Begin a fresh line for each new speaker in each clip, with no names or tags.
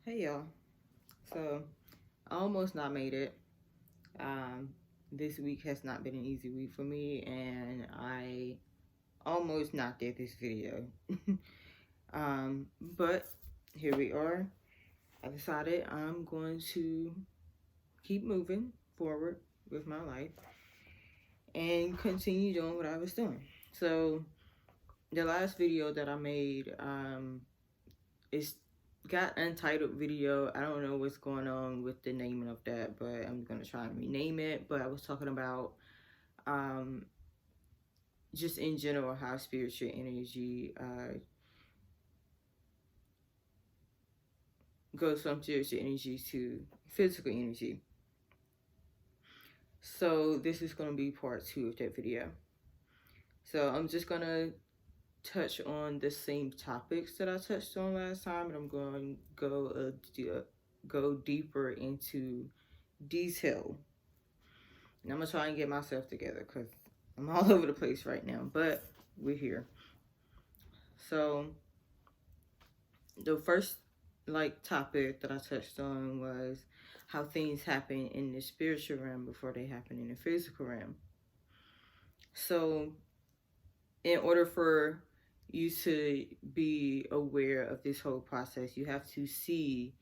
Hey y'all. So I almost not made it. Um, this week has not been an easy week for me, and I almost not did this video. But here we are. I decided I'm going to keep moving forward with my life and continue doing what I was doing. So the last video that I made, is got untitled video. I don't know what's going on with the naming of that, but I'm gonna try and rename it. But I was talking about um just in general how spiritual energy goes from spiritual energy to physical energy. So this is gonna be part 2 of that video. So I'm just gonna touch on the same topics that I touched on last time, and I'm going to go deeper into detail. And I'm gonna try and get myself together because I'm all over the place right now, but we're here. So the first topic that I touched on was how things happen in the spiritual realm before they happen in the physical realm. So in order for you to be aware of this whole process, you have to see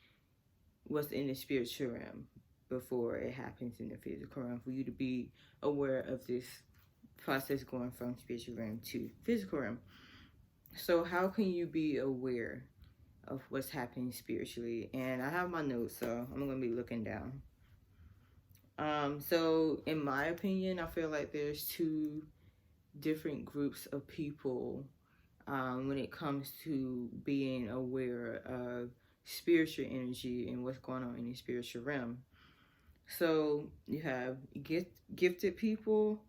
what's in the spiritual realm before it happens in the physical realm, for you to be aware of this process going from spiritual realm to physical realm. So how can you be aware of what's happening spiritually? And I have my notes, so I'm gonna be looking down. So in my opinion, I feel like there's two different groups of people when it comes to being aware of spiritual energy and what's going on in the spiritual realm. So you have gifted people,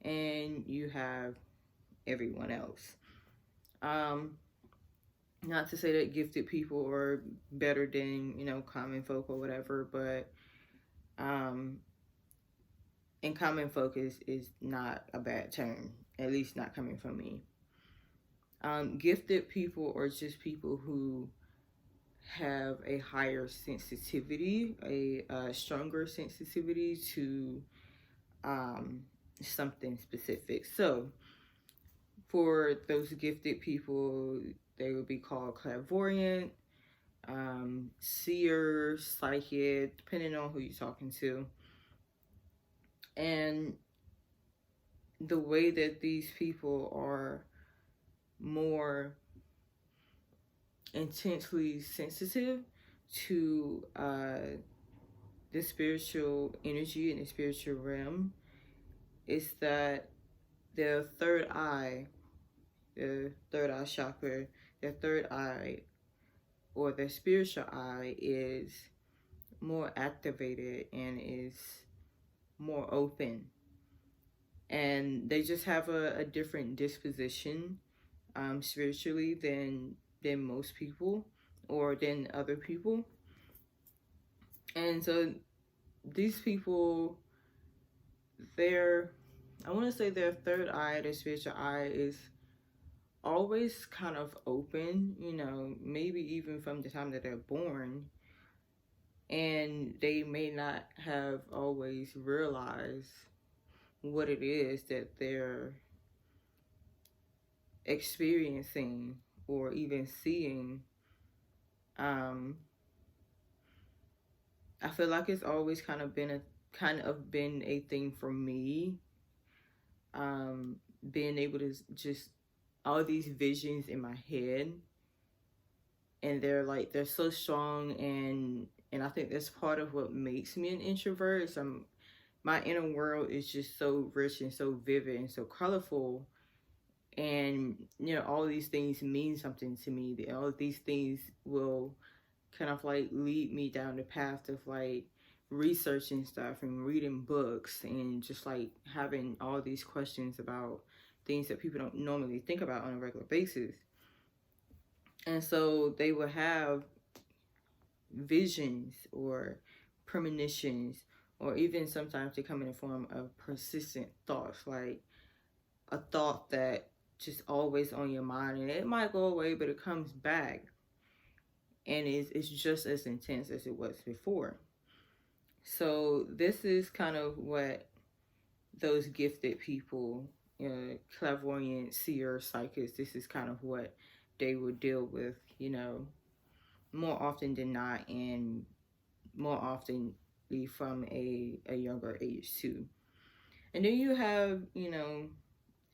and you have everyone else. Not to say that gifted people are better than, common folk or whatever, but and common folk is not a bad term, at least not coming from me. Gifted people are just people who have a higher sensitivity, a stronger sensitivity to something specific. So for those gifted people, they would be called clairvoyant, seer, psychic, depending on who you're talking to. And the way that these people are more intensely sensitive to the spiritual energy and the spiritual realm is that their third eye chakra, their third eye or their spiritual eye is more activated and is more open. And they just have a different disposition spiritually than most people or than other people. And so these people, I want to say their third eye, their spiritual eye is always kind of open, maybe even from the time that they're born. And they may not have always realized what it is that they're experiencing or even seeing. I feel like it's always kind of been a thing for me, being able to just all these visions in my head, and they're so strong, and I think that's part of what makes me an introvert. So my inner world is just so rich and so vivid and so colorful, and all these things mean something to me. All of these things will kind of lead me down the path of researching stuff and reading books and just having all these questions about things that people don't normally think about on a regular basis. And so they will have visions or premonitions, or even sometimes they come in the form of persistent thoughts, like a thought that just always on your mind, and it might go away but it comes back. and it's just as intense as it was before. So this is kind of what those gifted people, clairvoyant, seer, psychics, this is kind of what they would deal with, more often than not, and more often from a younger age too. And then you have,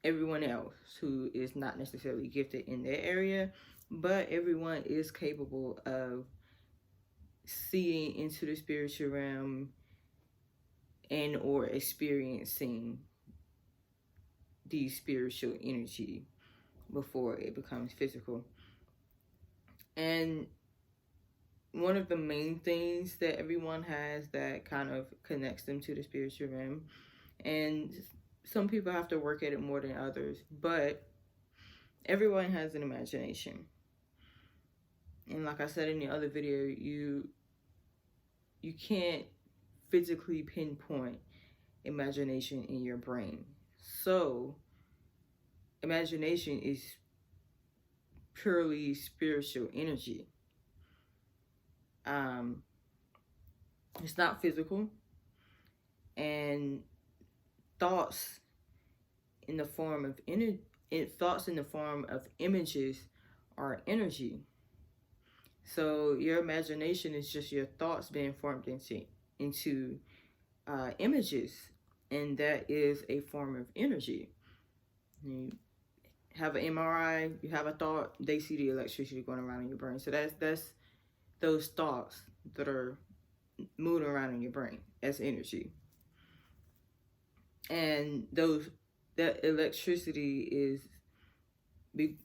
everyone else who is not necessarily gifted in their area, but everyone is capable of seeing into the spiritual realm and or experiencing the spiritual energy before it becomes physical. And one of the main things that everyone has that kind of connects them to the spiritual realm, and some people have to work at it more than others, but everyone has an imagination. And like I said in the other video, you can't physically pinpoint imagination in your brain. So imagination is purely spiritual energy. It's not physical, and thoughts in the form of images are energy. So your imagination is just your thoughts being formed into images, and that is a form of energy. You have an MRI, you have a thought, they see the electricity going around in your brain. So that's those thoughts that are moving around in your brain as energy. And that electricity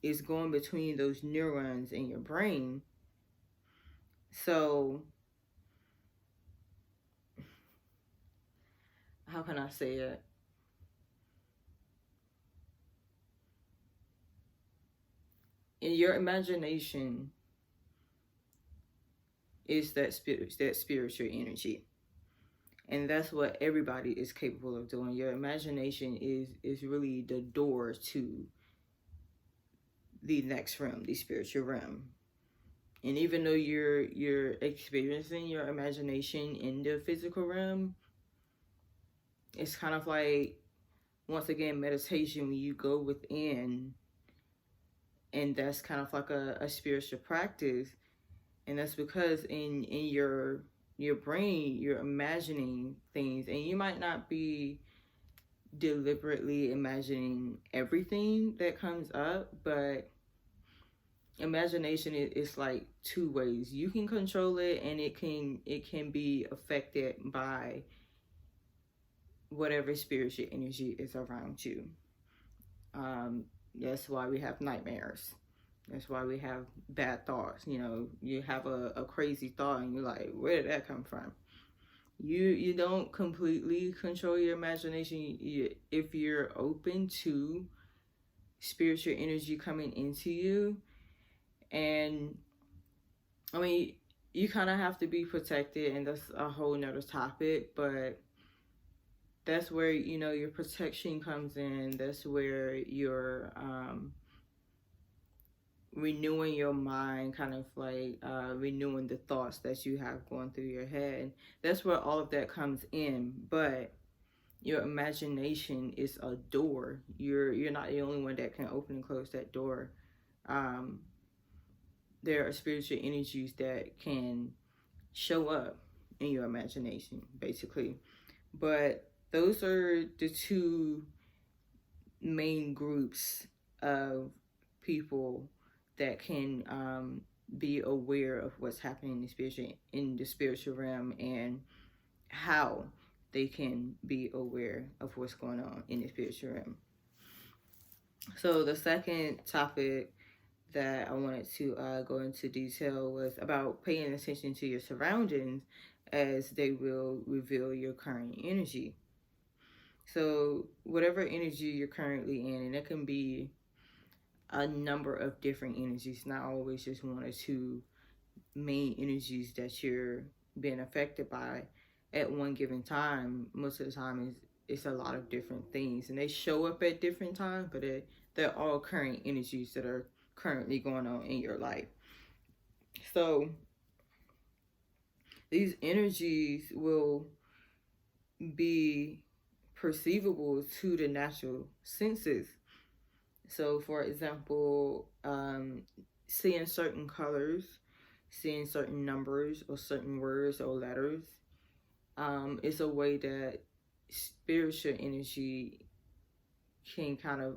is going between those neurons in your brain. So how can I say it? In your imagination is that spiritual energy, and that's what everybody is capable of doing. Your imagination is really the door to the next realm, the spiritual realm. And even though you're experiencing your imagination in the physical realm, it's kind of like, once again, meditation, when you go within, and that's kind of like a spiritual practice. And that's because in your brain, you're imagining things, and you might not be deliberately imagining everything that comes up, but imagination is like two ways. You can control it, and it can be affected by whatever spiritual energy is around you. That's why we have nightmares. That's why we have bad thoughts. You have a crazy thought, and you're like, where did that come from? You don't completely control your imagination. If you're open to spiritual energy coming into you, and I mean, you kind of have to be protected, and that's a whole nother topic, but that's where, your protection comes in. That's where you're renewing your mind, kind of like renewing the thoughts that you have going through your head. That's where all of that comes in. But your imagination is a door. You're not the only one that can open and close that door. There are spiritual energies that can show up in your imagination, basically. But those are the two main groups of people that can be aware of what's happening in the spiritual realm, and how they can be aware of what's going on in the spiritual realm. So the second topic that I wanted to go into detail was about paying attention to your surroundings, as they will reveal your current energy. So whatever energy you're currently in, and it can be a number of different energies, not always just one or two main energies that you're being affected by at one given time. Most of the time it's a lot of different things, and they show up at different times, but they're all current energies that are currently going on in your life. So these energies will be perceivable to the natural senses. So, for example, seeing certain colors, seeing certain numbers, or certain words or letters, is a way that spiritual energy can kind of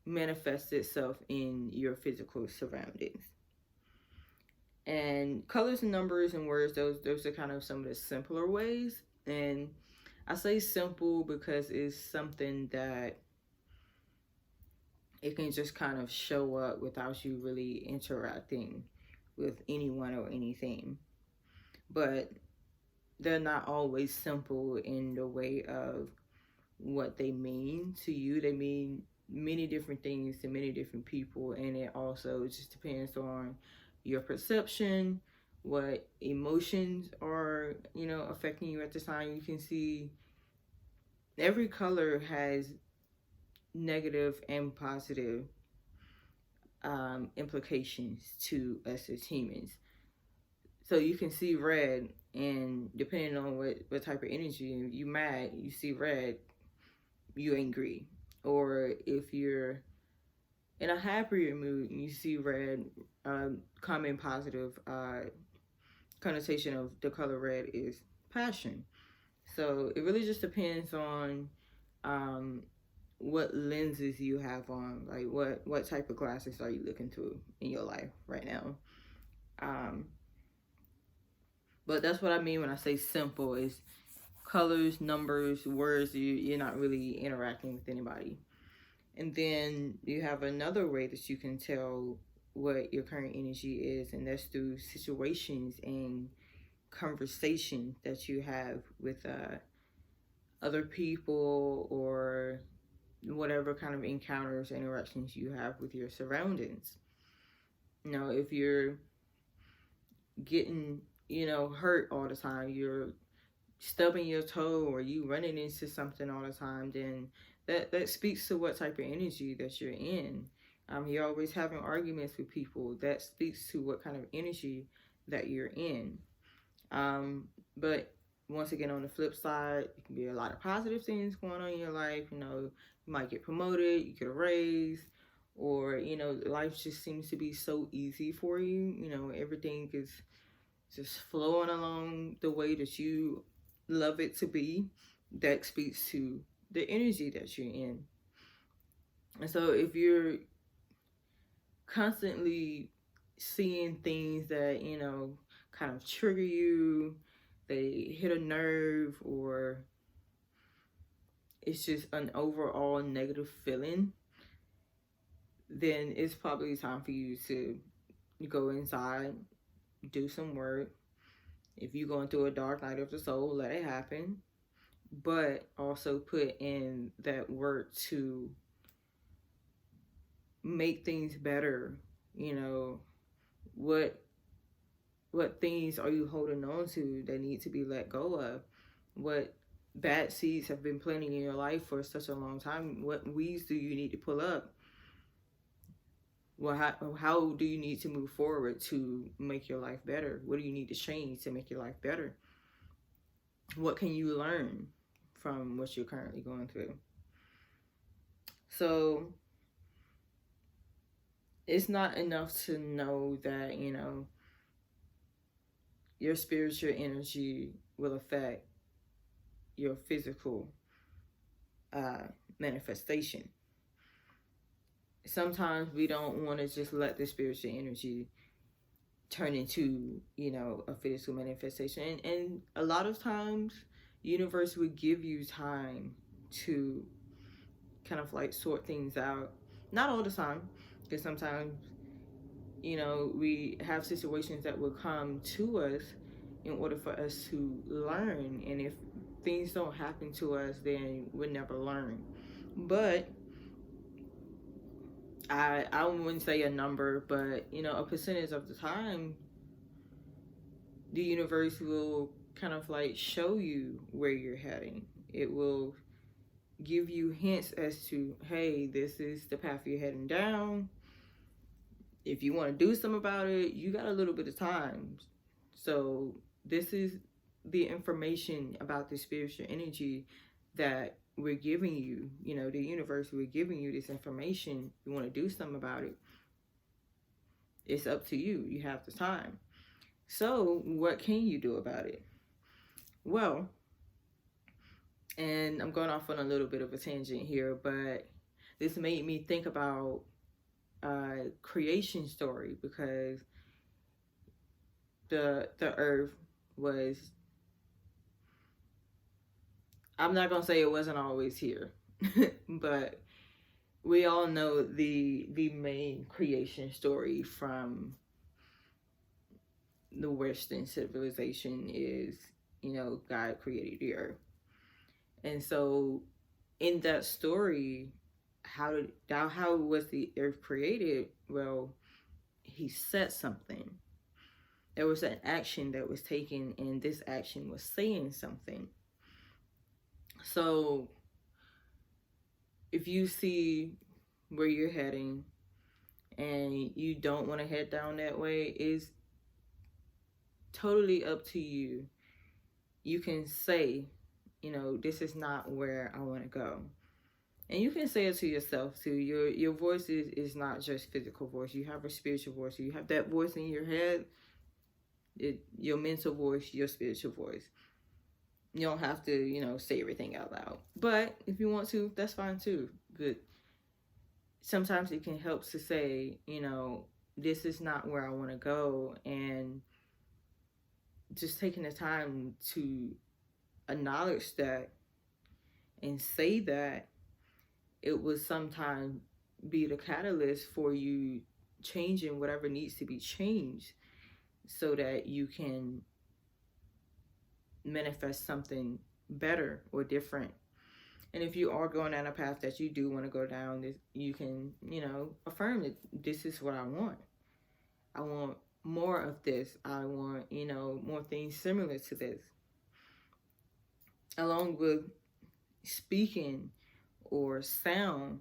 manifest itself in your physical surroundings. And colors and numbers and words, those are kind of some of the simpler ways. And I say simple because it's something that it can just kind of show up without you really interacting with anyone or anything. But they're not always simple in the way of what they mean to you. They mean many different things to many different people, and it also just depends on your perception, what emotions are, affecting you at the time. You can see every color has negative and positive implications to us as humans. So you can see red, and depending on what type of energy you mad, you see red, you angry. Or if you're in a happier mood and you see red, common positive connotation of the color red is passion. So it really just depends on um, what lenses you have on, like what type of glasses are you looking through in your life right now. Um, but that's what I mean when I say simple is colors, numbers, words. You're not really interacting with anybody. And then you have another way that you can tell what your current energy is, and that's through situations and conversation that you have with other people, or whatever kind of encounters, interactions you have with your surroundings. If you're getting, hurt all the time, you're stubbing your toe, or you running into something all the time, then that speaks to what type of energy that you're in. You're always having arguments with people. That speaks to what kind of energy that you're in. But once again, on the flip side, it can be a lot of positive things going on in your life. You might get promoted, you get a raise, or life just seems to be so easy for you. Everything is just flowing along the way that you love it to be. That speaks to the energy that you're in. And so if you're constantly seeing things that, kind of trigger you, they hit a nerve, or it's just an overall negative feeling, then it's probably time for you to go inside, do some work. If you're going through a dark night of the soul, let it happen. But also put in that work to make things better. What things are you holding on to that need to be let go of? What bad seeds have been planting in your life for such a long time? What weeds do you need to pull up? Well, how do you need to move forward to make your life better? What do you need to change to make your life better? What can you learn from what you're currently going through? So it's not enough to know that, your spiritual energy will affect your physical manifestation. Sometimes we don't want to just let the spiritual energy turn into, a physical manifestation. And a lot of times, universe would give you time to kind of like sort things out. Not all the time, because sometimes, we have situations that will come to us in order for us to learn. And if things don't happen to us, then we'll never learn. But I wouldn't say a number, but a percentage of the time, the universe will kind of like show you where you're heading. It will give you hints as to, hey, this is the path you're heading down. If you want to do something about it, you got a little bit of time. So this is the information about the spiritual energy that we're giving you. You know, the universe, we're giving you this information. You want to do something about it, it's up to you. You have the time. So what can you do about it? Well, and I'm going off on a little bit of a tangent here, but this made me think about creation story, because the earth was, I'm not gonna say it wasn't always here, but we all know the main creation story from the Western civilization is, you know, God created the earth. And so in that story, how was the earth created? Well, he said something. There was an action that was taken, and this action was saying something. So if you see where you're heading and you don't want to head down that way, is totally up to you. You can say, you know, this is not where I want to go. And you can say it to yourself too. Your voice is not just physical voice. You have a spiritual voice. You have that voice in your head, your mental voice, your spiritual voice. You don't have to, you know, say everything out loud. But if you want to, that's fine too. But sometimes it can help to say, you know, this is not where I want to go. And just taking the time to acknowledge that and say that, it will sometimes be the catalyst for you changing whatever needs to be changed, so that you can manifest something better or different. And if you are going down a path that you do want to go down, you can, you know, affirm that this is what I want. I want more of this. I want, you know, more things similar to this. Along with speaking or sound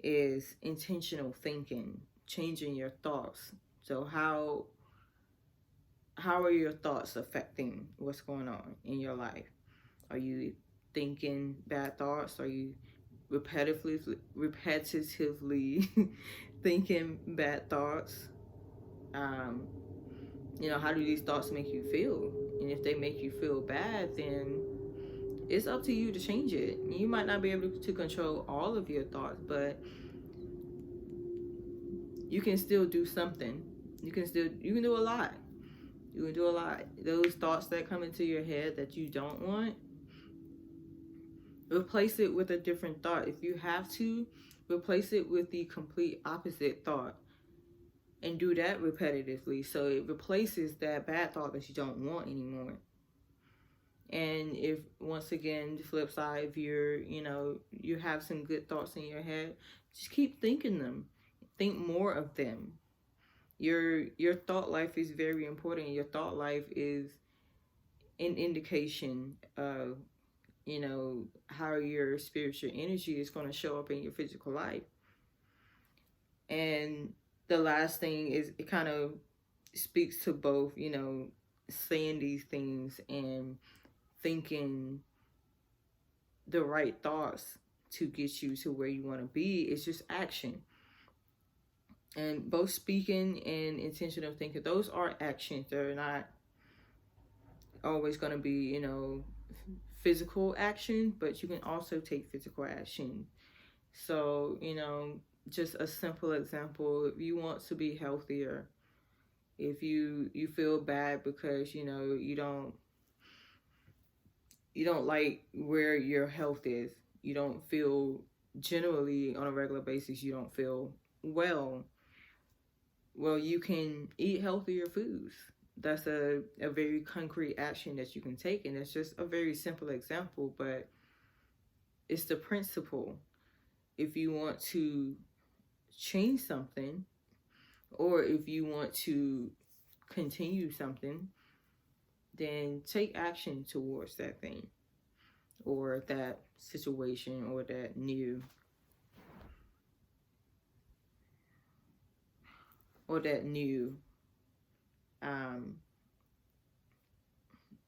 is intentional thinking, changing your thoughts. So how are your thoughts affecting what's going on in your life? Are you thinking bad thoughts? Are you repetitively thinking bad thoughts? You know, how do these thoughts make you feel? And if they make you feel bad, then it's up to you to change it. You might not be able to control all of your thoughts, but you can still do something. You can do a lot. You can do a lot. Those thoughts that come into your head that you don't want, replace it with a different thought. If you have to, replace it with the complete opposite thought. And do that repetitively, so it replaces that bad thought that you don't want anymore. And if, once again, the flip side, if you have some good thoughts in your head, just keep thinking them. Think more of them. Your thought life is very important. Your thought life is an indication of, you know, how your spiritual energy is going to show up in your physical life. And the last thing is, it kind of speaks to both, you know, saying these things and thinking the right thoughts to get you to where you want to be. It's just action. And both speaking and intentional thinking, those are actions. They're not always going to be, you know, physical action, but you can also take physical action. So, you know, just a simple example, if you want to be healthier, if you feel bad because, you know, you don't like where your health is, you don't feel, generally on a regular basis, you don't feel well, you can eat healthier foods. That's a very concrete action that you can take, and it's just a very simple example, but it's the principle. If you want to change something, or if you want to continue something, then take action towards that thing or that situation or that new or that new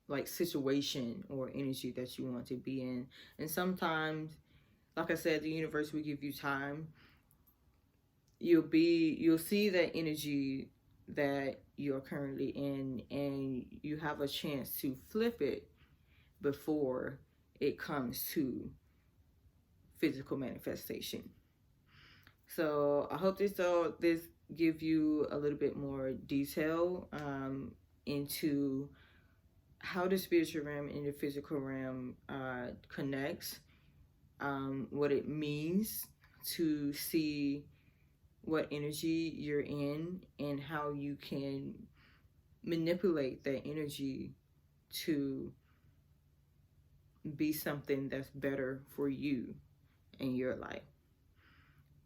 like situation or energy that you want to be in. And sometimes, like I said, the universe will give you time. You'll see that energy that you're currently in, and you have a chance to flip it before it comes to physical manifestation. So I hope this give you a little bit more detail into how the spiritual realm and the physical realm connects, what it means to see what energy you're in, and how you can manipulate that energy to be something that's better for you in your life.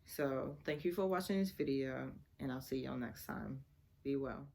So thank you for watching this video, and I'll see y'all next time. Be well.